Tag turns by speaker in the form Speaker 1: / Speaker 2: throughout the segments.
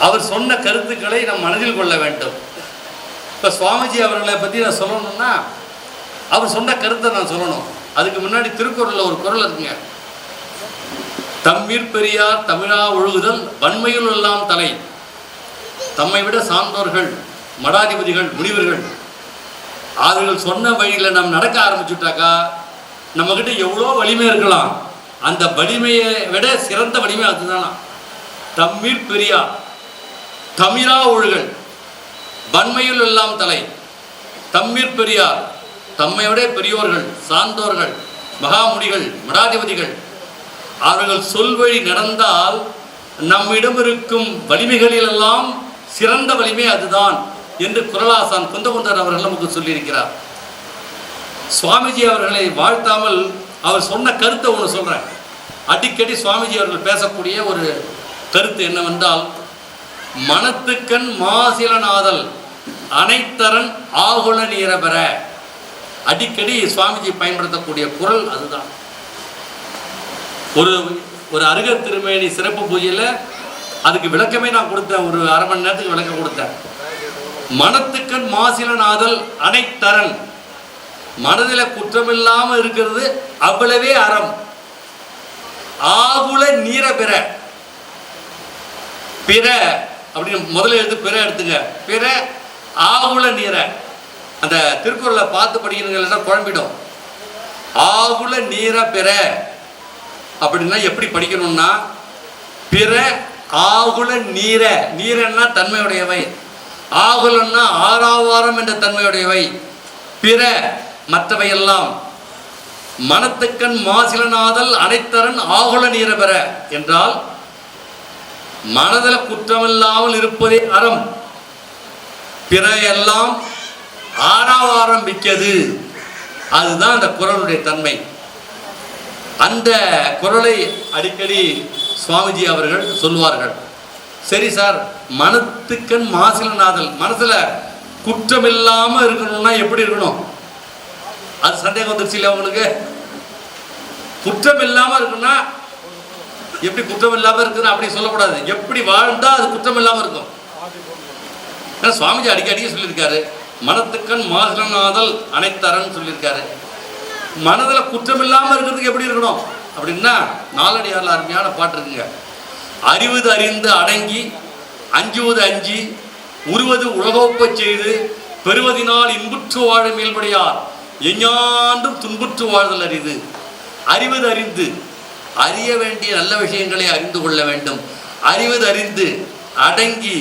Speaker 1: அவர் சொன்ன கருத்துக்களை நாம் மனதில் கொள்ள வேண்டும். இப்போ சுவாமிஜி அவர்களை பற்றி நான் சொல்லணும்னா அவர் சொன்ன கருத்தை நான் சொல்லணும். அதுக்கு முன்னாடி திருக்குறளில் ஒரு குறள் இருக்குங்க. தம்மிற் பெரியார் தமிழா ஒழுகுதல் வன்மையுள் எல்லாம் தலை. தம்மை விட சார்ந்தோர்கள், மடாதிபதிகள், முனிவர்கள் அவர்கள் சொன்ன வழியில் நாம் நடக்க ஆரம்பிச்சுட்டாக்கா நம்மக்கிட்ட எவ்வளோ வலிமை இருக்கலாம், அந்த வலிமையை விட சிறந்த வலிமை அதுதானா. தம்மிற் பெரியார் தமிழா ஒழுகல் வன்மையுள் எல்லாம் தலை. தம்மிற் பெரியார் தம்மை விட பெரியோர்கள், சார்ந்தோர்கள், மகாமுனிகள், மடாதிபதிகள் அவர்கள் சொல்வழி நடந்தால் நம்மிடம் இருக்கும் வலிமைகளிலெல்லாம் சிறந்த வலிமை அதுதான் என்று குறளாசான் குந்தகுந்தர் அவர்கள் நமக்கு சொல்லியிருக்கிறார். சுவாமிஜி அவர்களை வாழ்த்தாமல் அவர் சொன்ன கருத்தை ஒன்று சொல்கிறேன். அடிக்கடி சுவாமிஜி அவர்கள் பேசக்கூடிய ஒரு கருத்து என்னவென்றால், மனத்துக்கண் மாசிலனாதல் அனைத்தரன் ஆகுல நீர பெற. அடிக்கடி சுவாமிஜி பயன்படுத்தக்கூடிய குறள் அதுதான். ஒரு அருகத் திருமேனி சிறப்பு பூஜையில் அதுக்கு விளக்கமே நான் கொடுத்தேன். ஒரு அரை மணி நேரத்துக்கு விளக்கம் கொடுத்தேன். மனத்துக்கண் மாசிலனாதல் அனைத்தரன், மனதில் குற்றமில்லாமல் இருக்கிறது அவ்வளவே அறம். ஆகுல நீர பிற, பிற அப்படின்னு முதல்ல எடுத்து பிற எடுத்துங்க. பிற ஆகுல நீர, அந்த திருக்குறளை பார்த்து படிக்கிறீங்கன்னா குழம்பிடும். ஆகுல நீர பிற அப்படின்னா எப்படி படிக்கணும்னா, பிற ஆகுல நீர, நீரன்னா தன்மையுடையவை, ஆகுலன்னா ஆறாவாரம் என்ற தன்மையுடையவை, பிற மற்றவையெல்லாம். மனத்துக்கண் மாசிலனாதல் அனைத்தரன் ஆகுல நீர பெற என்றால் மனதில் குற்றமில்லாமல் இருப்பதே அறம், பிற எல்லாம் ஆறாவாரம் மிக்கது. அதுதான் அந்த குறளுடைய தன்மை. அந்த குறளை அடிக்கடி சுவாமிஜி அவர்கள் சொல்வார்கள். சரி சார், மனத்துக்கண் மாசிலனாதல், மனசில் குற்றம் இல்லாமல் இருக்கணும்னா எப்படி இருக்கணும்? அது சந்தேகம் வந்துருச்சு இல்லை அவங்களுக்கு? குற்றம் இல்லாமல் இருக்குன்னா எப்படி குற்றம் இல்லாமல் இருக்குன்னு அப்படி சொல்லக்கூடாது. எப்படி வாழ்ந்தால் அது குற்றம் இல்லாமல் இருக்கும். ஏன்னா சுவாமிஜி அடிக்கடி சொல்லியிருக்காரு, மனத்துக்கண் மாசிலனாதல் அனைத்தரன்னு சொல்லியிருக்காரு. மனதில் குற்றம் இல்லாமல் இருக்கிறதுக்கு எப்படி இருக்கணும் அப்படின்னா, நாலடியாரில் அருமையான பாட்டு இருக்குங்க. அறிவது அறிந்து அடங்கி, அஞ்சுவது அஞ்சி, உருவது உலகோப்ப செய்து, பெறுவதினால் இன்புற்று வாழ மேல்படியார் எஞ்ஞாண்டும் துன்புற்று வாழ்தல் அரிது. அறிவது அறிந்து, அறிய வேண்டிய நல்ல விஷயங்களை அறிந்து கொள்ள வேண்டும். அறிவது அறிந்து அடங்கி,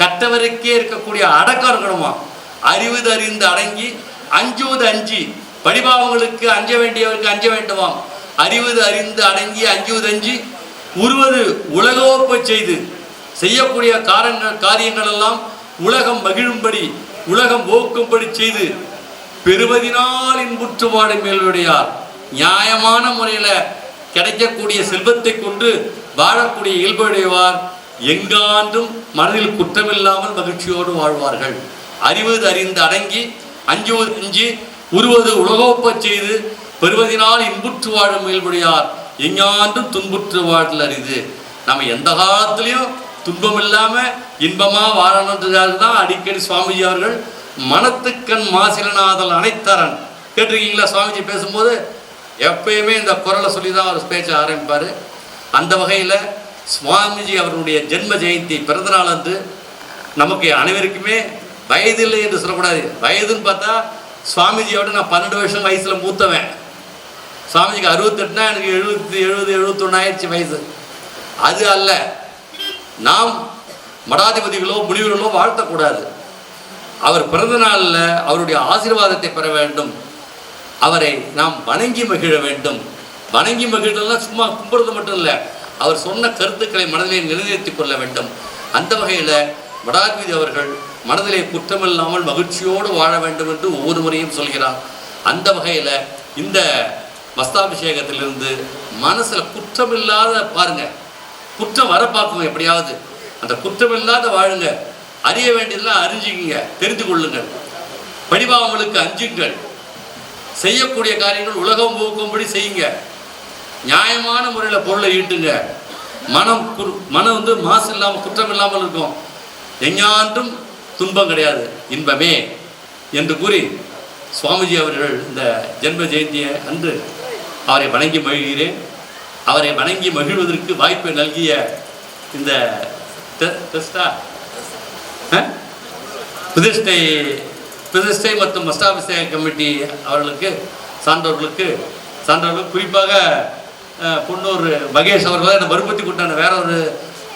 Speaker 1: கற்றவருக்கே இருக்கக்கூடிய அடக்கம் இருக்கணுமா. அறிவது அறிந்து அடங்கி, அஞ்சுவது அஞ்சி, படிபாவங்களுக்கு அஞ்ச வேண்டியவருக்கு அஞ்ச வேண்டுமாம். அறிவது அறிந்து அடங்கி, அஞ்சுவது அஞ்சி, உருவது உலகோப்ப செய்து, செய்யக்கூடிய காரியங்கள் எல்லாம் உலகம் மகிழும்படி, உலகம் போக்கும்படி செய்து, பெறுவதினால் இன்புற்று வாழ மேல்வடையார், நியாயமான முறையில் கிடைக்கக்கூடிய செல்வத்தை கொண்டு வாழக்கூடிய இயல்புடையவார் எங்காண்டும் மனதில் குற்றமில்லாமல் மகிழ்ச்சியோடு வாழ்வார்கள். அறிவது அறிந்து அடங்கி, அஞ்சுவது அஞ்சி, உருவது உலகோப்ப செய்து, பெறுவதினால் இன்புற்று வாழும் மேல்படியார் எஞ்ஞாண்டும் துன்புற்று வாழ்தல் அரிது. நம்ம எந்த காலத்திலையும் துன்பம் இல்லாமல் இன்பமாக வாழணுன்றதாக தான் அடிக்கடி சுவாமிஜி அவர்கள் மனத்துக்கண் மாசிலனாதல் அனைத்தரன். கேட்டிருக்கீங்களா? சுவாமிஜி பேசும்போது எப்பயுமே இந்த குறளை சொல்லி தான் அவர் பேச்ச ஆரம்பிப்பார். அந்த வகையில் சுவாமிஜி அவருடைய ஜென்ம ஜெயந்தி பிறந்தநாள் வந்து நமக்கு அனைவருக்குமே வயதில்லை என்று சொல்லக்கூடாது. வயதுன்னு பார்த்தா சுவாமிஜியோட நான் 12 வருஷம் வயசில் மூத்தவன். சுவாமிஜிக்கு 68னா எனக்கு 70 71 ஆயிடுச்சு வயசு. அது அல்ல, நாம் மடாதிபதிகளோ முனிவர்களோ வாழ்த்தக்கூடாது. அவர் பிறந்த நாளில் அவருடைய ஆசீர்வாதத்தை பெற வேண்டும். அவரை நாம் வணங்கி மகிழ வேண்டும். வணங்கி மகிழ்லாம் சும்மா கும்பிடுறது மட்டும் இல்லை, அவர் சொன்ன கருத்துக்களை மனதிலே நிலைநிறுத்திக் கொள்ள வேண்டும். அந்த வகையில் மடாதிபதி அவர்கள் மனதிலே குற்றமில்லாமல் மகிழ்ச்சியோடு வாழ வேண்டும் என்று ஒவ்வொரு முறையும் சொல்கிறார். அந்த வகையில் இந்த வஸ்தாபிஷேகத்திலிருந்து மனசில் குற்றமில்லாத பாருங்க, குற்றம் வர பார்க்குங்க, எப்படியாவது அந்த குற்றமில்லாத வாழுங்க. அறிய வேண்டியதெல்லாம் அறிஞ்சிக்குங்க, தெரிந்து கொள்ளுங்கள். படிபாவங்களுக்கு அஞ்சுங்கள். செய்யக்கூடிய காரியங்கள் உலகம் போக்கும்படி செய்யுங்க. நியாயமான முறையில் பொருளை ஈட்டுங்க. மனம் வந்து மாசு இல்லாமல் குற்றம் இல்லாமல் இருக்கும். எஞ்ஞான்றும் துன்பம் கிடையாது, இன்பமே என்று கூறி சுவாமிஜி அவர்கள் இந்த ஜென்ம ஜெயந்தியை அன்று அவரை வணங்கி மகிழ்கிறேன். அவரை வணங்கி மகிழ்வதற்கு வாய்ப்பை நல்கிய இந்த பிரதிஷ்டை மற்றும் மஸ்டாபிஷேக கமிட்டி அவர்களுக்கு சான்றவர்களுக்கு குறிப்பாக பொன்னூர் மகேஷ் அவர்கள் என்னை வற்புறுத்தி கூட்டான. வேற ஒரு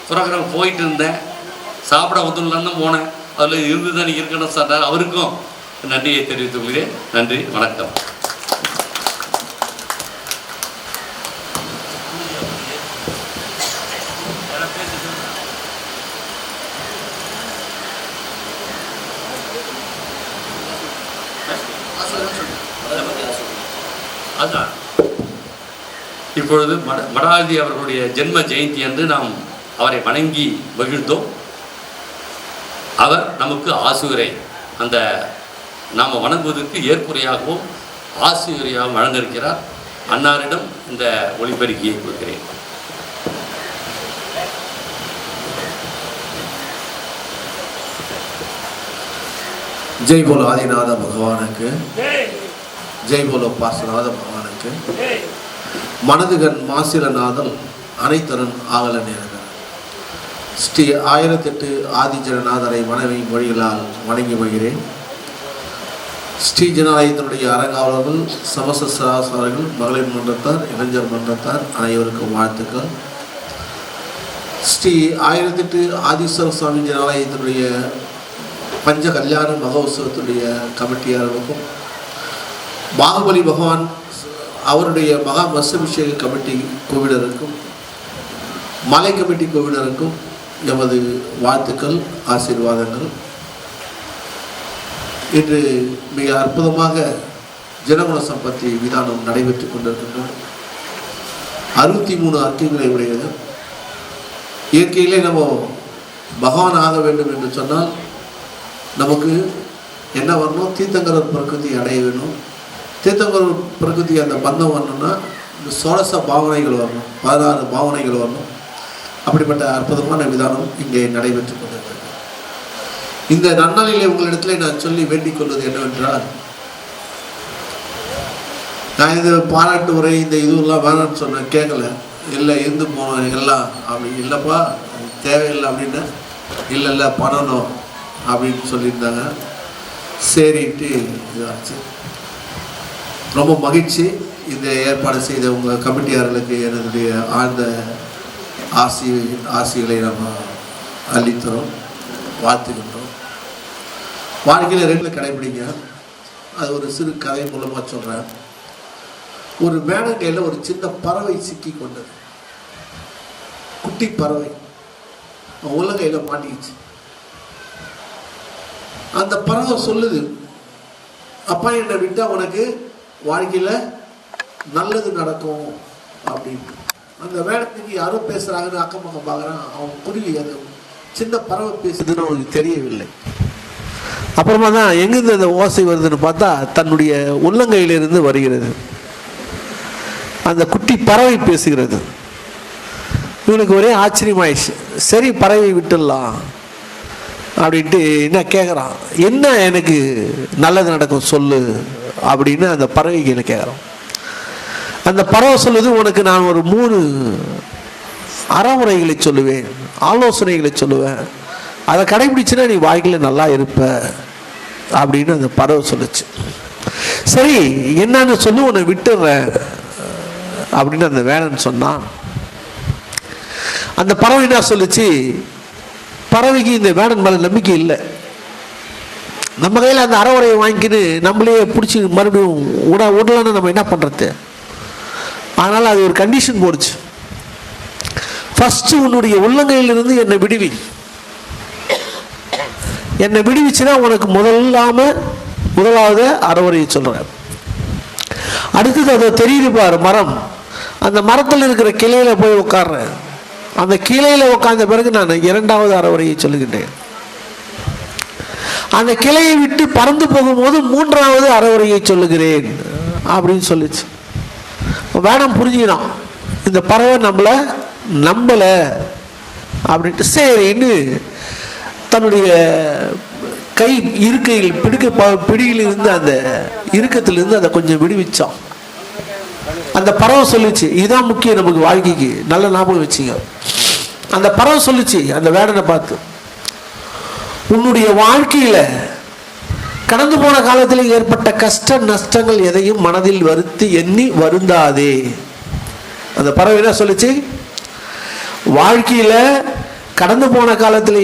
Speaker 1: ப்ரோக்ராம் போயிட்டு இருந்தேன், சாப்பிட ஒத்துலான்னு போனேன். அதில் இருந்து தான் இருக்கணும் சார். அவருக்கும் நன்றியை தெரிவித்துக் கொள்கிறேன். நன்றி, வணக்கம். அதுதான் இப்பொழுது மடாதி அவர்களுடைய ஜென்ம ஜெயந்தி அன்று நாம் அவரை வணங்கி மகிழ்ந்தோம். அவர் நமக்கு ஆசிரியரை அந்த நாம் வணங்குவதற்கு ஏற்புரையாகவும் ஆசிரியரையாகவும் வழங்கியிருக்கிறார். அன்னாரிடம் இந்த ஒளிபெருக்கியை கொடுக்கிறேன்.
Speaker 2: ஜெய் போலோ ஆதிநாத பகவானுக்கு, ஜெய் போலோ பாசநாத பகவானுக்கு. மனதுகன் மாசிலநாதல் அனைத்தரன் ஆகல நேரங்கள் ஸ்ரீ 1008 ஆதிஜனநாதரை மனைவி மொழிகளால் வணங்கி மகிழ்கிறேன். ஸ்ரீ ஜனாலயத்தினுடைய அரங்காவலர்கள், சமசராசர்கள், மகளிர் மன்றத்தார், இளைஞர் மன்றத்தார் அனைவருக்கும் வாழ்த்துக்கள். ஸ்ரீ 1008 ஆதீஸ்வர சுவாமி ஜனாலயத்தினுடைய பஞ்ச கல்யாண மகோத்சவத்துடைய கமிட்டியாளர்களுக்கும், பாகுபலி பகவான் அவருடைய மகா மத்ஸ்யாபிஷேக கமிட்டி கோவிலருக்கும், மலை கமிட்டி கோவிலருக்கும் எமது வாழ்த்துக்கள், ஆசீர்வாதங்கள். இன்று மிக அற்புதமாக ஜனகுண சம்பத்தி விதானம் நடைபெற்று கொண்டிருக்கின்றன. 63 அர்க்கங்களை உடையது. இயற்கையிலே நம்ம பகவான் ஆக வேண்டும் என்று சொன்னால் நமக்கு என்ன வரணும்? தீர்த்தங்கரர் பிரகிருதி அடைய வேணும். தீர்த்தங்கரர் பிரகிருதி அந்த பந்தம் வரணும்னா இந்த சோழச பாவனைகள் வரணும், 16 பாவனைகள் வரணும். அப்படிப்பட்ட அற்புதமான விதானம் இங்கே நடைபெற்று கொண்டிருக்கிறது. இந்த நன்னாளிலே உங்களிடத்தில் நான் சொல்லி வேண்டிக் கொள்வது என்னவென்றால், நான் இந்த பாராட்டு உரை இந்த இதுவெல்லாம் வேணான்னு சொன்னேன், கேட்கல. இல்லை இருந்து போனோம் எல்லாம் அப்படி இல்லைப்பா தேவையில்லை அப்படின்னா, இல்லை பண்ணணும் அப்படின்னு சொல்லியிருந்தாங்க. சரின்ட்டு இதாச்சு. ரொம்ப மகிழ்ச்சி. இந்த ஏற்பாடு செய்த உங்கள் கமிட்டியாளர்களுக்கு என்னுடைய ஆழ்ந்த ஆசிகளை நம்ம அளித்தரோம், வாழ்த்துக்கின்றோம். வாழ்க்கையில் 2 கடைபிடிங்க. அது ஒரு சிறு கதை மூலமாக சொல்கிறேன். ஒரு வேணங்கையில் ஒரு சின்ன பறவை சிக்கி கொண்டது. குட்டி பறவை உள்ளங்கையில் மாட்டிக்கிச்சு. அந்த பறவை சொல்லுது, அப்பா என்னை விட்டா உனக்கு வாழ்க்கையில் நல்லது நடக்கும் அப்படின்னு. அந்த வேடத்துக்கு யாரும் பேசுகிறாங்கன்னு அக்கம் பக்கம் பார்க்குறான். அவன் குருவி, அது சின்ன பறவை பேசுதுன்னு அவனுக்கு தெரியவில்லை. அப்புறமா தான் எங்கிருந்து அந்த ஓசை வருதுன்னு பார்த்தா தன்னுடைய உள்ளங்கையிலிருந்து வருகிறது. அந்த குட்டி பறவை பேசுகிறது. இவனுக்கு ஒரே ஆச்சரியமாயிடுச்சு. சரி பறவை விட்டுடலாம் அப்படின்ட்டு என்ன கேட்குறான், என்ன எனக்கு நல்லது நடக்கும் சொல்லு அப்படின்னு அந்த பறவைக்கு என்ன கேட்குறான். அந்த பறவை சொல்லுது, உனக்கு நான் ஒரு 3 அறமுறைகளை சொல்லுவேன், ஆலோசனைகளை சொல்லுவேன், அதை கடைபிடிச்சுன்னா நீ வாழ்க்கையில் நல்லா இருப்ப அப்படின்னு அந்த பறவை சொல்லுச்சு. சரி என்னன்னு சொல்லி உன்னை விட்டுடுறேன் அப்படின்னு அந்த வேணன்னு சொன்னான். அந்த பறவை என்ன சொல்லுச்சு, பறவைக்கு இந்த வேடன் மேலே நம்பிக்கை இல்லை. நம்ம கையில் அந்த அறவுரையை வாங்கிக்கின்னு நம்மளே பிடிச்சி மறுபடியும் விடலான்னு நம்ம என்ன பண்ணுறது? அதனால் அது ஒரு கண்டிஷன் போடுச்சு. ஃபஸ்ட்டு உன்னுடைய உள்ளங்கையிலிருந்து என்னை விடுவி, என்னை விடுவிச்சுன்னா உனக்கு முதலாவது அறவுரையை சொல்கிறேன். அடுத்தது அதை தெரியுது பாரு மரம், அந்த மரத்தில் இருக்கிற கிளையில் போய் உட்கார்றேன். அந்த கிளையில் உட்கார்ந்த பிறகு நான் 2வது அறவுரையை சொல்லுகின்றேன். அந்த கிளையை விட்டு பறந்து போகும்போது 3வது அறவுரையை சொல்லுகிறேன் அப்படின்னு சொல்லிச்சு. வேடம் புரிஞ்சுக்கணும், இந்த பறவை நம்மளை நம்பலை அப்படின்ட்டு சரின்னு தன்னுடைய கை இருக்கையில் பிடியிலிருந்து அந்த இறுக்கத்திலிருந்து அதை கொஞ்சம் விடுவிச்சான். அந்த பறவை சொல்லிச்சு, இதுதான் முக்கியம் நமக்கு வாழ்க்கைக்கு, நல்ல ஞாபகம் வச்சுங்க. அந்த பறவை சொல்லிச்சு அந்த வேடனை பார்த்து, உன்னுடைய வாழ்க்கையில கடந்து போன காலத்தில் ஏற்பட்ட கஷ்ட நஷ்டங்கள் எதையும் மனதில் வருத்தி எண்ணி வருந்தாதே. அந்த பறவை என்ன சொல்லிச்சு, வாழ்க்கையில கடந்து போன காலத்தில்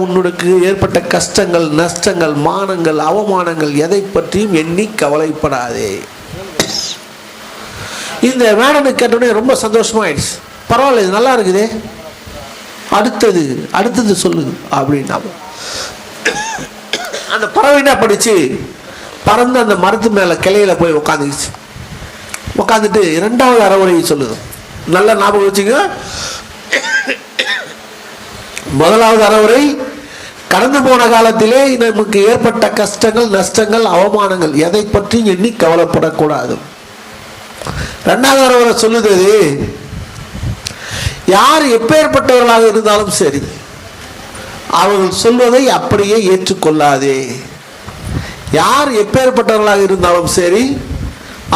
Speaker 2: உன்னுக்கு ஏற்பட்ட கஷ்டங்கள் நஷ்டங்கள் மானங்கள் அவமானங்கள் எதை பற்றியும் எண்ணி கவலைப்படாதே. இந்த வேடனுக்கு கேட்டோடனே ரொம்ப சந்தோஷமாயிடுச்சு. பரவாயில்ல, இது நல்லா இருக்குதே, அடுத்தது சொல்லுங்க அப்படின்னா அந்த பறவை என்ன படிச்சு பறந்து அந்த மரத்து மேல கிளையில போய் உட்காந்துச்சு. உட்காந்துட்டு 2வது அறவுரையை சொல்லுது. நல்ல ஞாபகம் வச்சுங்க. 1வது அறவுரை, கடந்து போன காலத்திலே நமக்கு ஏற்பட்ட கஷ்டங்கள் நஷ்டங்கள் அவமானங்கள் எதை பற்றி எண்ணி கவலைப்படக்கூடாது. 2வது அறவுரை சொல்லுது, யார் எப்பேற்பட்டவர்களாக இருந்தாலும் சரி அவர்கள் சொல்வதை அப்படியே ஏற்றுக்கொள்ளாதே. யார் எப்பேற்பட்டவர்களாக இருந்தாலும் சரி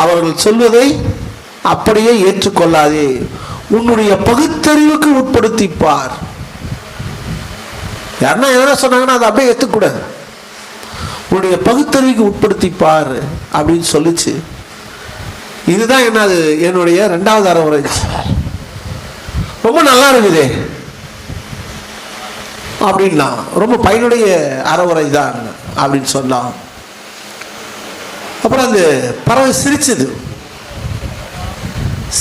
Speaker 2: அவர்கள் சொல்வதை அப்படியே ஏற்றுக்கொள்ளாதே. உன்னுடைய பகுத்தறிவுக்கு உட்படுத்திப்பார். யாருன்னா எதனா சொன்னாங்கன்னா அதை அப்படியே ஏற்றுக்கூடாது. உன்னுடைய பகுத்தறிவுக்கு உட்படுத்திப்பார் அப்படின்னு சொல்லிச்சு. இதுதான் என்னது என்னுடைய 2வது அறவுரை. ரொம்ப நல்லா இருக்குதே அப்படின்னா, ரொம்ப பயனுடைய அறவுரை தான் அப்படின்னு சொன்னான். அப்புறம் அந்த பறவை சிரிச்சது.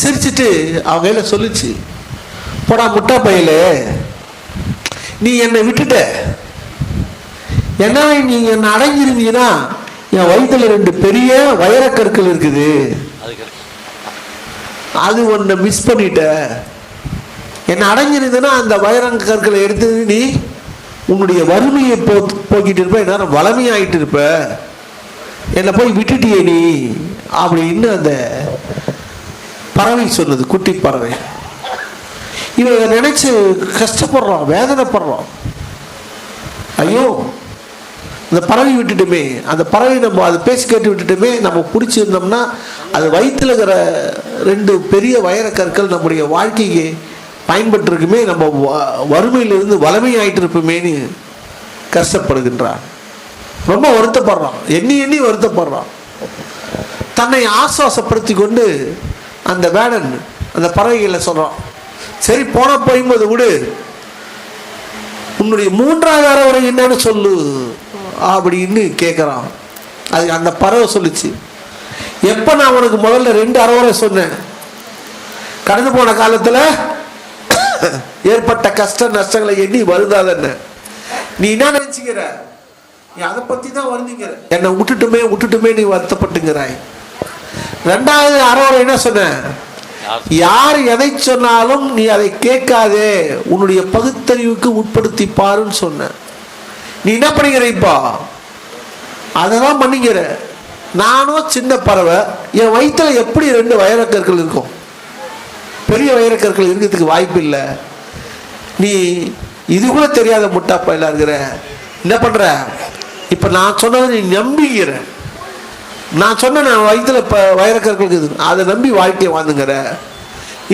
Speaker 2: சிரிச்சுட்டு அவங்க கையில சொல்லிச்சு, போடா முட்டா பையில, நீ என்னை விட்டுட்ட, ஏன்னா நீ என்னை அடங்கிருந்தீங்கன்னா என் வயிற்றுல 2 பெரிய வைரக்கற்கள் இருக்குது, அது ஒன்றை மிஸ் பண்ணிட்ட. என்னை அடங்கிருந்ததுன்னா அந்த வைரக்கற்களை எடுத்து நீ உன்னுடைய வறுமையை போக்கிட்டு இருப்ப, என்ன வளமையாயிட்டு இருப்ப, என்னை போய் விட்டுட்டியே நீ அப்படின்னு அந்த பறவை சொன்னது. குட்டி பறவை. இவன் நினைச்சு கஷ்டப்படுறோம், வேதனைப்படுறோம். ஐயோ அந்த பறவை விட்டுட்டுமே, அந்த பறவை நம்ம அதை பேசி கேட்டு விட்டுட்டுமே, நம்ம பிடிச்சிருந்தோம்னா அது வயிற்றுல இருக்கிற 2 பெரிய வைரக்கற்கள் நம்முடைய வாழ்க்கைக்கு பயன்பட்டு இருக்குமே, நம்ம வறுமையிலிருந்து வளமையாயிட்டு இருப்போமேன்னு கஷ்டப்படுகின்றான். ரொம்ப வருத்தப்படுறான், எண்ணி வருத்தப்படுறான். தன்னை ஆசுவாசப்படுத்தி கொண்டு அந்த வேடன் அந்த பறவைகளை சொல்றான், சரி போன போயும்போது விடு, உன்னுடைய 3வது அறவுரை என்னன்னு சொல்லு அப்படின்னு கேட்குறான். அது அந்த பறவை சொல்லிச்சு, எப்போ நான் உனக்கு முதல்ல 2 அறவுரை சொன்னேன், கடந்து போன காலத்தில் ஏற்பட்ட கஷ்ட நஷ்டங்களை எண்ணி வருதாதன்னு நீ என்ன நினைச்சுக்கிற, நீ அதை பற்றி தான் வருந்திங்கிற, என்னை விட்டுட்டுமே நீ வருத்தப்பட்டுங்கிறாய். 2வது அறவுரை என்ன சொன்ன, யார் எதை சொன்னாலும் நீ அதை கேட்காதே, உன்னுடைய பகுத்தறிவுக்கு உட்படுத்தி பாருன்னு சொன்ன. நீ என்ன பண்ணிக்கிற, இப்போ அதெல்லாம் பண்ணிக்கிற. நானும் சின்ன பறவை, என் வயிற்றுல எப்படி 2 வைரக்கற்கள் இருக்கும், பெரிய வைரக்கற்கள் இருக்கிறதுக்கு வாய்ப்பு இல்லை. நீ இது கூட தெரியாத முட்டாப்பையில இருக்கிற, என்ன பண்ற, இப்ப நான் சொன்னதை நீ நம்பிக்கிற. நான் சொன்ன நான் வயிற்றுல வைரக்கற்கள் இருக்குது, அதை நம்பி வாழ்க்கையை வாழ்ந்துங்கிற.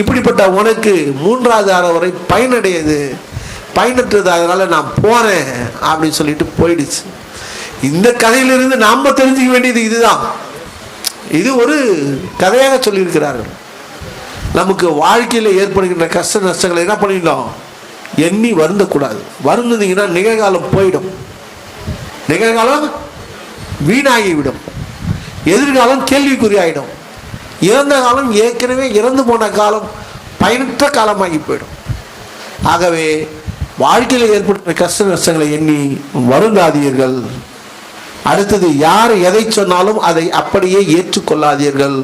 Speaker 2: இப்படிப்பட்ட உனக்கு 3வது அறவுரை பயனடையுது, பயனற்றது, அதனால நான் போறேன் அப்படின்னு சொல்லிட்டு போயிடுச்சு. இந்த கதையிலிருந்து நாம தெரிஞ்சுக்க வேண்டியது இதுதான். இது ஒரு கதையாக சொல்லியிருக்கிறார்கள். நமக்கு வாழ்க்கையில் ஏற்படுகின்ற கஷ்ட நஷ்டங்களை என்ன பண்ணிடணும், எண்ணி வருந்தக்கூடாது. வருந்தீங்கன்னா நிகழ்காலம் போயிடும், நிகழ்காலம் வீணாகிவிடும், எதிர்காலம் கேள்விக்குறியாயிடும், இறந்த காலம் ஏற்கனவே இறந்து போன காலம் பயனற்ற காலமாகி போயிடும். ஆகவே வாழ்க்கையில் ஏற்பட்ட கஷ்ட நஷ்டங்களை எண்ணி வருந்தாதீர்கள். அடுத்தது, யார் எதை சொன்னாலும் அதை அப்படியே ஏற்றுக்கொள்ளாதீர்கள்,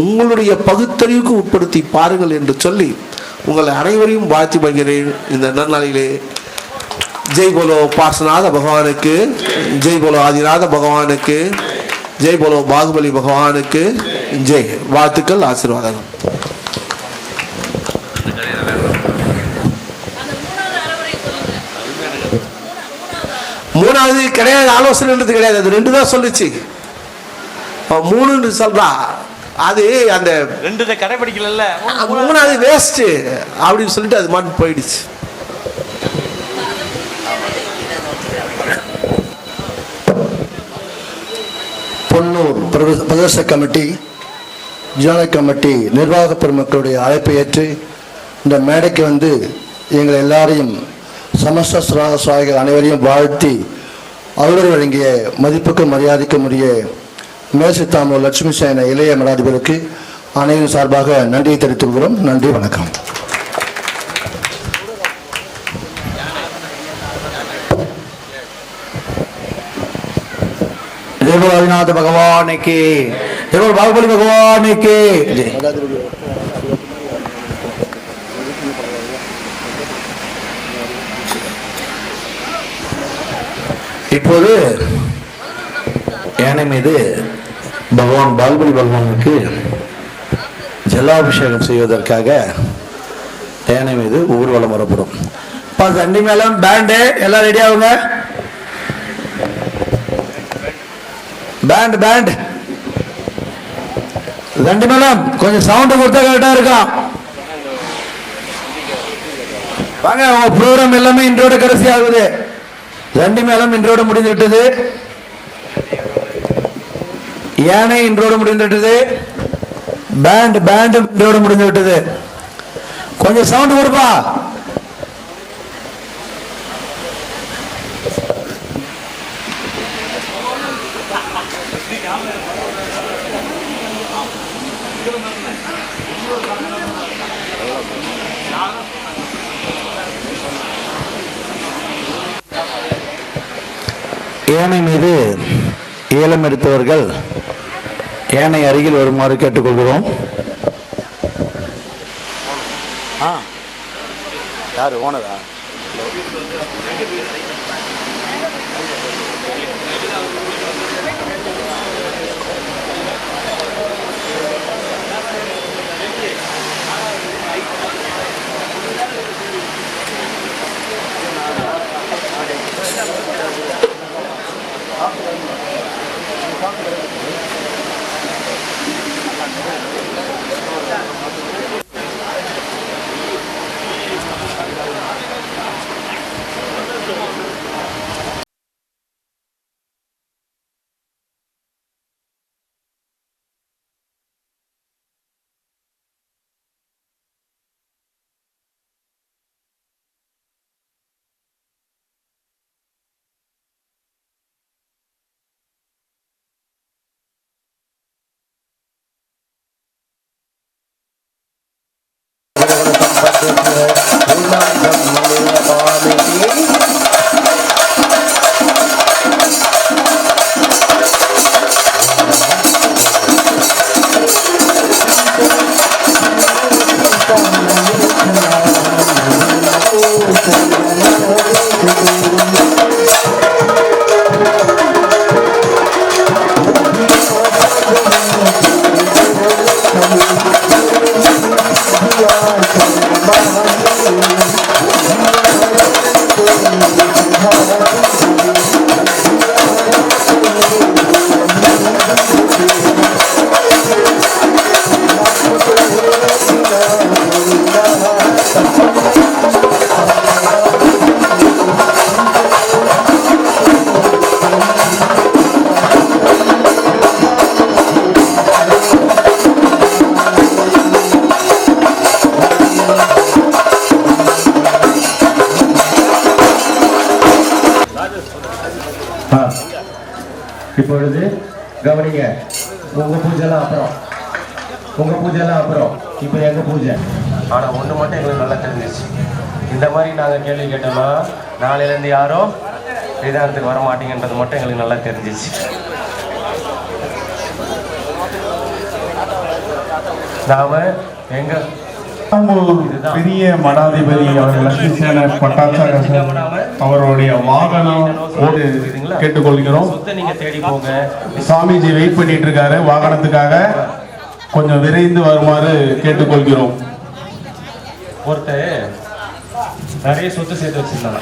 Speaker 2: உங்களுடைய பகுத்தறிவுக்கு உட்படுத்தி பாருங்கள் என்று சொல்லி உங்களை அனைவரையும் வாழ்த்தி மகிழ்கிறேன். இந்த நன்னாளிலே ஜெய் போலோ பார்சநாத பகவானுக்கு, ஜெய் போலோ ஆதிநாத பகவானுக்கு, ஜெய் போலோ பாகுபலி பகவானுக்கு ஜெய். வாழ்த்துக்கள், ஆசீர்வாதங்கள். மூணாவது கிடையாது, ஆலோசனைன்றது கிடையாது, அது 2 தான் சொல்லுச்சு. 3 சொல்றா, அது அந்த
Speaker 3: 2 கடைபிடிக்கல,
Speaker 2: 3வது வேஸ்ட் அப்படின்னு சொல்லிட்டு அது மட்டும் போயிடுச்சு.
Speaker 4: பொன்னூர் பிரதேச கமிட்டி, ஜோனல் கமிட்டி நிர்வாக பெருமக்களுடைய அழைப்பை ஏற்று இந்த மேடைக்கு வந்து எங்கள் எல்லாரையும் சமஸ்த சுவாகிகள் அனைவரையும் வாழ்த்தி அவர்கள் வழங்கிய மதிப்புக்கு மரியாதைக்கும் உரிய மேல்சித்தாமூர் லட்சுமி சேன இளைய மடாதிபதிக்கு அனைவரும் சார்பாக நன்றியை தெரிவித்துக் கொள்கிறோம். நன்றி, வணக்கம்.
Speaker 5: ரவிநாத பகவானுக்கு, பாகுபலி பகவானுக்கு. இப்போது யானை மீது பகவான் பாகுபலி பகவானுக்கு ஜலாபிஷேகம் செய்வதற்காக யானை மீது ஊர்வலம் வரப்படும். தண்டி மேளம், பேண்டு எல்லாம் ரெடி ஆகுங்க. பேண்ட் தண்டி மேளம் கொஞ்சம் சவுண்ட் கொடுத்தா கரெக்டா இருக்கும். வாங்க, உங்க ப்ரோக்ராம் எல்லாமே இன்றோட கடைசி ஆகுது. தண்டி மேளம் இன்றோட முடிந்து விட்டது, யானை இன்றோடு முடிந்து விட்டது, பேண்ட் இன்றோடு முடிந்து விட்டது. கொஞ்சம் சவுண்ட் கொடுப்பா. யானை மீது ஏலம் எடுத்தவர்கள் யானை அருகில் வருமாறு கேட்டுக்கொள்கிறோம். யாரு ஓனரா?
Speaker 6: இப்பொழுது கவனிங்க, உங்க பூஜைலாம் அப்புறம் இப்போ எங்க பூஜை. ஆனா ஒண்ணு மட்டும் எங்களுக்கு நல்லா தெரிஞ்சிச்சு, இந்த மாதிரி நாங்க கேள்வி கேட்டோம்னா நாளையிலேருந்து யாரும் நிதானத்துக்கு வர மாட்டீங்கன்றது மட்டும் எங்களுக்கு நல்லா தெரிஞ்சிச்சு. நாம எங்க
Speaker 7: பெரிய மடாதிபதி அவர்கள் லட்சுமி சேன பட்டாச்சார அவருடைய வாகனம் கேட்டுக்கொள்கிறோம். சாமிஜி வெயிட் பண்ணிட்டு இருக்காரு வாகனத்துக்காக, கொஞ்சம் விரைந்து வருமாறு கேட்டுக்கொள்கிறோம்.
Speaker 6: ஒருத்தர் நிறைய சொத்து சேர்த்து வச்சிருந்தாங்க,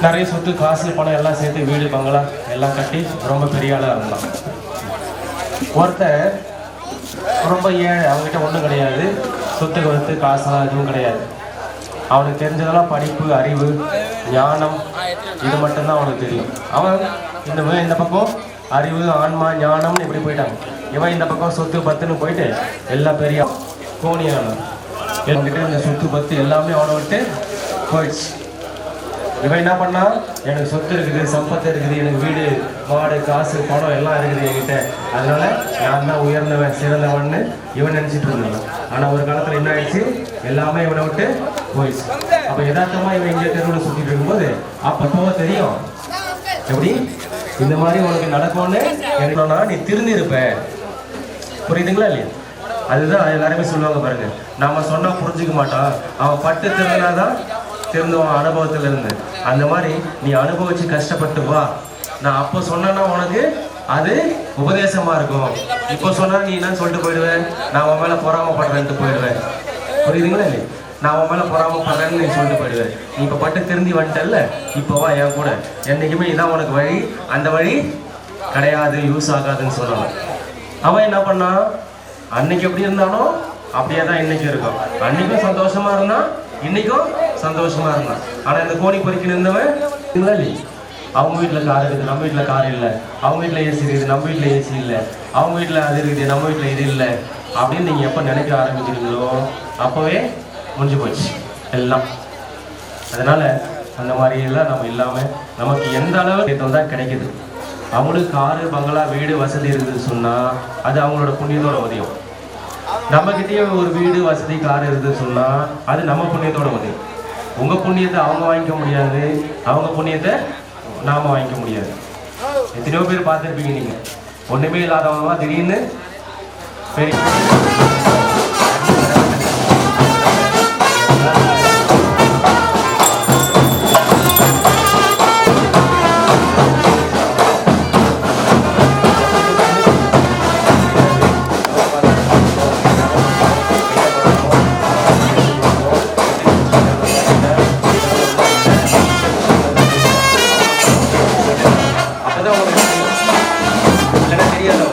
Speaker 6: நிறைய சொத்து காசு பணம் எல்லாம் சேர்த்து வீடு பங்களா எல்லாம் கட்டி ரொம்ப பெரிய ஆளாக இருந்தான். ஒருத்தர் ரொம்ப ஏழை, அவங்ககிட்ட ஒன்றும் கிடையாது, சொத்துக்கு வந்து காசுலாம் எதுவும் கிடையாது. அவனுக்கு தெரிஞ்சதெல்லாம் படிப்பு, அறிவு, ஞானம், இது மட்டும்தான் அவனுக்கு தெரியும். அவன் இந்த பக்கம் அறிவு, ஆன்மா, ஞானம்னு இப்படி போயிட்டாங்க. இவன் இந்த பக்கம் சொத்து பத்துன்னு போயிட்டு எல்லாம் பெரிய கோணியான என்கிட்ட இந்த சொத்து பத்து எல்லாமே அவனை விட்டு போயிடுச்சு. இவன் என்ன பண்ணா, எனக்கு சொத்து இருக்குது, சம்பத்து இருக்குது, எனக்கு வீடு மாடு காசு பணம் எல்லாம் இருக்குது என்கிட்ட, அதனால நான் தான் உயர்ந்தவன் சிறந்தவன்னு இவன் நினைச்சிட்டு இருந்தான். ஆனா ஒரு காலத்துல என்ன ஆயிடுச்சு, எல்லாமே இவனை விட்டு போயிடுச்சு. அப்ப யதார்த்தமா இவன் இங்கே தெருவில் சுத்திட்டு இருக்கும்போது அப்போ தெரியும் எப்படி இந்த மாதிரி உனக்கு நடக்கும்னு எனக்குனா நீ திருந்திருப்ப. புரியுதுங்களா இல்லையா? அதுதான் எல்லாருமே சொல்லுவாங்க பாருங்க, நாம சொன்னா புரிஞ்சுக்க மாட்டான், அவன் பட்டு திருந்தினாதான் திருந்துவான் அனுபவத்துல இருந்து. அந்த மாதிரி நீ அனுபவிச்சு கஷ்டப்பட்டு வா, நான் அப்போ சொன்னா உனக்கு அது உபதேசமா இருக்கும். இப்போ சொன்னா நீ என்ன சொல்லிட்டு போயிடுவேன், நான் உன் மேல பொறாமப்படுறேன்ட்டு போயிடுவேன். புரியுதுங்களா இல்லையா? நான் உன் மேல பொறாமப்படுறேன்னு நீ சொல்லிட்டு போயிடுவேன். நீ இப்போ பட்டு திருந்தி வந்துட்டல்ல, இப்போ வா என் கூட, என்னைக்குமே இதான் உனக்கு வழி, அந்த வழி கிடையாது, யூஸ் ஆகாதுன்னு சொல்லலாம். அவன் என்ன பண்ணான், அன்னைக்கு எப்படி இருந்தானோ அப்படியே தான் இன்னைக்கு இருக்கும். அன்னைக்கும் சந்தோஷமா இருந்தான், இன்னைக்கும் சந்தோஷமா இருந்தான். ஆனா இந்த கோணி பொறிக்கி இருந்தவன் அவங்க வீட்டுல கார் இருக்குது, நம்ம வீட்டுல கார் இல்லை, அவங்க வீட்டுல ஏசி இருக்குது, நம்ம வீட்டுல ஏசி இல்லை, அவங்க வீட்டுல அது இருக்குது, நம்ம வீட்டுல இது இல்லை அப்படின்னு நீங்க எப்ப நினைக்க ஆரம்பிக்கிறீங்களோ அப்பவே முடிஞ்சு போச்சு எல்லாம். அதனால அந்த மாதிரி எல்லாம் நம்ம இல்லாம நமக்கு எந்த அளவு தான் கிடைக்குது. அவங்களுக்கு காரு பங்களா வீடு வசதி இருக்குதுன்னு சொன்னா அது அவங்களோட புண்ணியத்தோட உதயம். நம்ம கிட்டயே ஒரு வீடு வசதி கார் இருக்குதுன்னு சொன்னா அது நம்ம புண்ணியத்தோட உதயம். உங்க புண்ணியத்தை அவங்க வாங்கிக்க முடியாது, அவங்க புண்ணியத்தை நாம வாங்கிக்க முடியாது. எத்தனையோ பேர் பார்த்துருப்பீங்க நீங்க, ஒண்ணுமே இல்லாதவங்க திடீர்னு பெரிய தெரியாதோ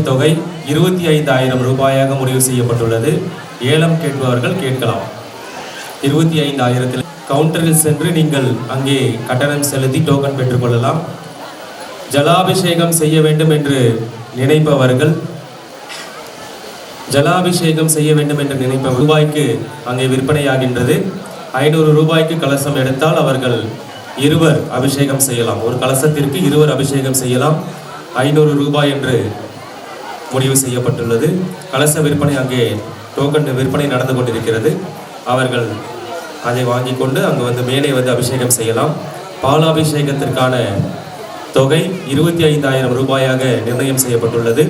Speaker 3: தொகை 25,000 ரூபாயாக முடிவு செய்யப்பட்டுள்ளது. ஏலம் கேட்பவர்கள் கேட்கலாம். 25,000 கவுண்டரில் சென்று நீங்கள் அங்கே கட்டணம் செலுத்தி டோக்கன் பெற்றுக்கொள்ளலாம். ஜலாபிஷேகம் செய்ய வேண்டும் என்று நினைப்பவர்கள் ரூபாய்க்கு அங்கே விற்பனையாகின்றது. 500 ரூபாய்க்கு கலசம் எடுத்தால் அவர்கள் 2 அபிஷேகம் செய்யலாம். ஒரு கலசத்திற்கு 2 அபிஷேகம் செய்யலாம். 500 ரூபாய் என்று முடிவு செய்யப்பட்டுள்ளது. கலச விற்பனை அங்கே டோக்கன் விற்பனை நடந்து கொண்டிருக்கிறது. அவர்கள் அதை வாங்கி கொண்டு அங்கு வந்து மேலே வந்து அபிஷேகம் செய்யலாம். பாலாபிஷேகத்திற்கான தொகை 25,000 ரூபாயாக நிர்ணயம் செய்யப்பட்டுள்ளது.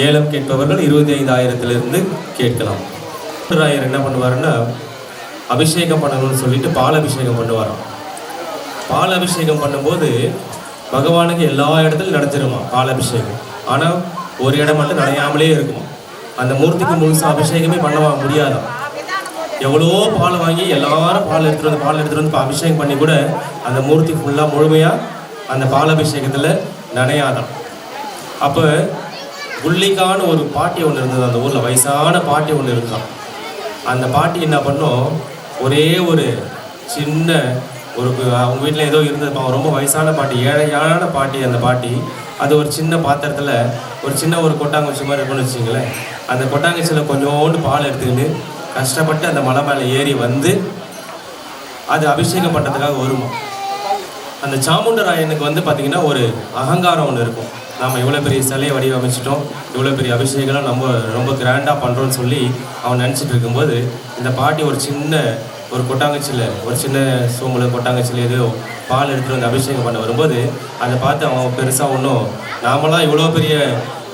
Speaker 3: ஏலம் கேட்பவர்கள் 25,000 கேட்கலாம். ராயர் என்ன பண்ணுவாருன்னா, அபிஷேகம் பண்ணணும்னு சொல்லிட்டு பால் அபிஷேகம் பண்ணுவாராம். பால் அபிஷேகம் பண்ணும்போது பகவானுக்கு எல்லா இடத்துலையும் நடந்துருமா பால் அபிஷேகம். ஆனால் ஒரு இடம் மட்டும் நனையாமலே இருக்குமா. அந்த மூர்த்திக்கு முழுசாக அபிஷேகமே பண்ண முடியாதான். எவ்வளோ பால் வாங்கி எல்லாரும் பால் எடுத்துகிட்டு வந்து அபிஷேகம் பண்ணி கூட அந்த மூர்த்தி ஃபுல்லாக முழுமையாக அந்த பால் அபிஷேகத்தில் நனையாதான். அப்போ குல்லிக்கான்னு ஒரு பாட்டி ஒன்று இருந்தது அந்த ஊரில், வயசான பாட்டி ஒன்று இருக்கான். அந்த பாட்டி என்ன பண்ணோம், ஒரே ஒரு சின்ன ஒரு அவங்க வீட்டில் ஏதோ இருந்தது, ரொம்ப வயசான பாட்டி, ஏழையான பாட்டி. அந்த பாட்டி அது ஒரு சின்ன பாத்திரத்தில் ஒரு சின்ன ஒரு கொட்டாங்குச்சி மாதிரி இருக்குன்னு வச்சுங்களேன். அந்த கொட்டாங்குச்சியில் கொஞ்சோண்டு பால் எடுத்துக்கிட்டு கஷ்டப்பட்டு அந்த மலை மேலே ஏறி வந்து அது அபிஷேகம் பண்ணுறதுக்காக வருமா. அந்த சாமுண்டராயனுக்கு வந்து பார்த்திங்கன்னா ஒரு அகங்காரம் ஒன்று இருக்கும். நம்ம இவ்வளோ பெரிய சிலையை வடிவமைச்சிட்டோம், இவ்வளோ பெரிய அபிஷேகம்லாம் நம்ம ரொம்ப கிராண்டாக பண்ணுறோன்னு சொல்லி அவன் நினச்சிட்டு இருக்கும்போது, இந்த பாட்டி ஒரு சின்ன ஒரு கொட்டாங்கச்சியில், ஒரு சின்ன சோம்பில் கொட்டாங்கச்சியில் ஏதோ பால் எடுத்துகிட்டு வந்து அபிஷேகம் பண்ண வரும்போது அதை பார்த்து அவன் பெருசாக ஒன்றும் நாமெல்லாம் இவ்வளோ பெரிய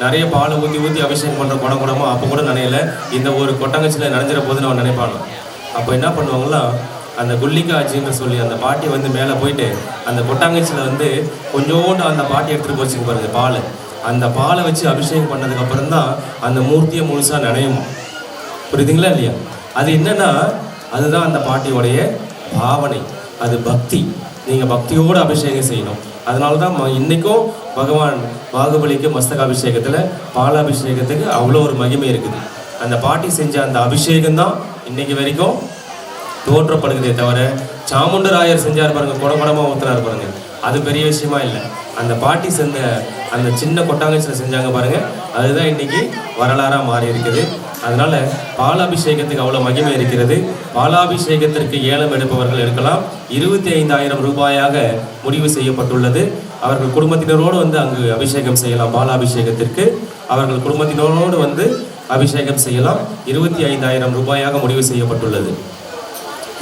Speaker 3: நிறைய பாலை ஊற்றி அபிஷேகம் பண்ணுற குணமாக அப்போ கூட நினையல, இந்த ஒரு கொட்டாங்கச்சியில் நனைஞ்சிட போதுன்னு அவன் நினைப்பானோ. அப்போ என்ன பண்ணுவாங்கன்னா, அந்த குல்லிக்கா ஆச்சின்னு சொல்லி அந்த பாட்டி வந்து மேலே போயிட்டு அந்த கொட்டாங்கச்சியில் வந்து கொஞ்சோண்டு அந்த பாட்டி எடுத்துகிட்டு போச்சுங்க பாருங்க பால், அந்த பாலை வச்சு அபிஷேகம் பண்ணதுக்கப்புறம் தான் அந்த மூர்த்தியை முழுசாக நினையுமா. புரியுதுங்களா இல்லையா? அது என்னன்னா, அதுதான் அந்த பாட்டியோடைய பாவனை, அது பக்தி. நீங்கள் பக்தியோடு அபிஷேகம் செய்யணும். அதனால தான் இன்றைக்கும் பகவான் பாகுபலிக்கு மஸ்தகாபிஷேகத்தில் பாலாபிஷேகத்துக்கு அவ்வளோ ஒரு மகிமை இருக்குது. அந்த பாட்டி செஞ்ச அந்த அபிஷேகம் தான் இன்றைக்கி வரைக்கும் தோற்றப்படுகிறதே தவிர, சாமுண்டராயர் செஞ்சார் பாருங்க, குடகுடமாக ஊற்றினார் பாருங்க, அது பெரிய விஷயமா இல்லை. அந்த பாட்டி செஞ்ச அந்த சின்ன கொட்டாங்கச்சியில் செஞ்சாங்க பாருங்க, அதுதான் இன்னைக்கு வரலாறாக மாறி இருக்குது. அதனால பாலாபிஷேகத்துக்கு அவ்வளோ மகிமை இருக்கிறது. பாலாபிஷேகத்திற்கு ஏலம் எடுப்பவர்கள் எடுக்கலாம். 25,000 ரூபாயாக முடிவு செய்யப்பட்டுள்ளது. அவர்கள் குடும்பத்தினரோடு வந்து அங்கு அபிஷேகம் செய்யலாம். பாலாபிஷேகத்திற்கு அவர்கள் குடும்பத்தினரோடு வந்து அபிஷேகம் செய்யலாம். 25,000 ரூபாயாக முடிவு செய்யப்பட்டுள்ளது.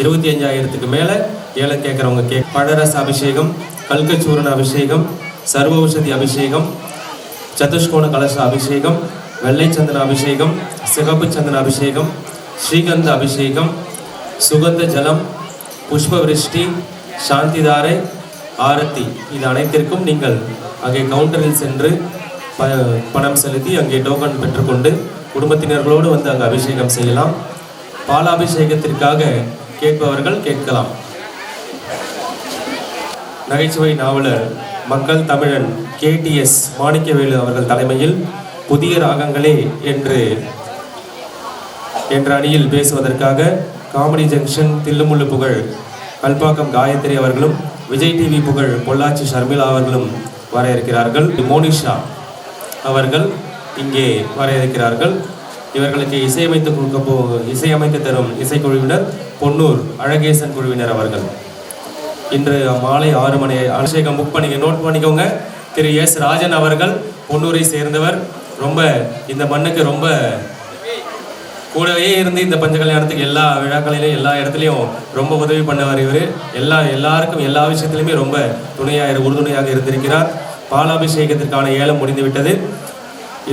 Speaker 3: 25,000க்கு மேலே ஏலம் கேட்குறவங்க பழரச அபிஷேகம், கல்கச்சூரண அபிஷேகம், சர்வௌஷதி அபிஷேகம், சதுஷ்கோண கலச அபிஷேகம், வெள்ளை சந்தன அபிஷேகம், சிகப்பு சந்தன அபிஷேகம், ஸ்ரீகந்த அபிஷேகம், சுகந்த ஜலம், புஷ்ப விருஷ்டி, சாந்திதாரை, ஆரத்தி, இது அனைத்திற்கும் நீங்கள் அங்கே கவுண்டரில் சென்று பணம் செலுத்தி அங்கே டோக்கன் பெற்றுக்கொண்டு குடும்பத்தினர்களோடு வந்து அங்கே அபிஷேகம் செய்யலாம். பாலாபிஷேகத்திற்காக கேட்பவர்கள் கேட்கலாம். நகைச்சுவை நாவலர் மக்கள் தமிழன் KTS மாணிக்கவேலு அவர்கள் தலைமையில் புதிய ராகங்களே என்ற அணியில் பேசுவதற்காக காமெடி ஜங்ஷன் தில்லுமுள்ளு புகழ் கல்பாக்கம் காயத்ரி அவர்களும், விஜய் டிவி புகழ் பொள்ளாச்சி ஷர்மிளா அவர்களும் வர இருக்கிறார்கள். மோனிஷா அவர்கள் இங்கே வர இருக்கிறார்கள். இவர்களுக்கு இசையமைத்து தரும் இசைக்குழுவினர் பொன்னூர் அழகேசன் குழுவினர் அவர்கள். இன்று மாலை 6 மணி அபிஷேகம் புக் பண்ணிக்க, நோட் பண்ணிக்கோங்க. திரு எஸ் ராஜன் அவர்கள் பொன்னூரை சேர்ந்தவர். ரொம்ப இந்த மண்ணுக்கு ரொம்ப கூடவே இருந்து இந்த பஞ்ச கல்யாணத்துக்கு எல்லா விழாக்களிலும் எல்லா இடத்துலையும் ரொம்ப உதவி பண்ணவர் இவர். எல்லாருக்கும் எல்லா விஷயத்திலுமே ரொம்ப உறுதுணையாக இருந்திருக்கிறார். பாலாபிஷேகத்திற்கான ஏலம் முடிந்துவிட்டது.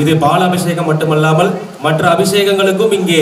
Speaker 3: இது பாலாபிஷேகம் மட்டுமல்லாமல் மற்ற அபிஷேகங்களுக்கும் இங்கே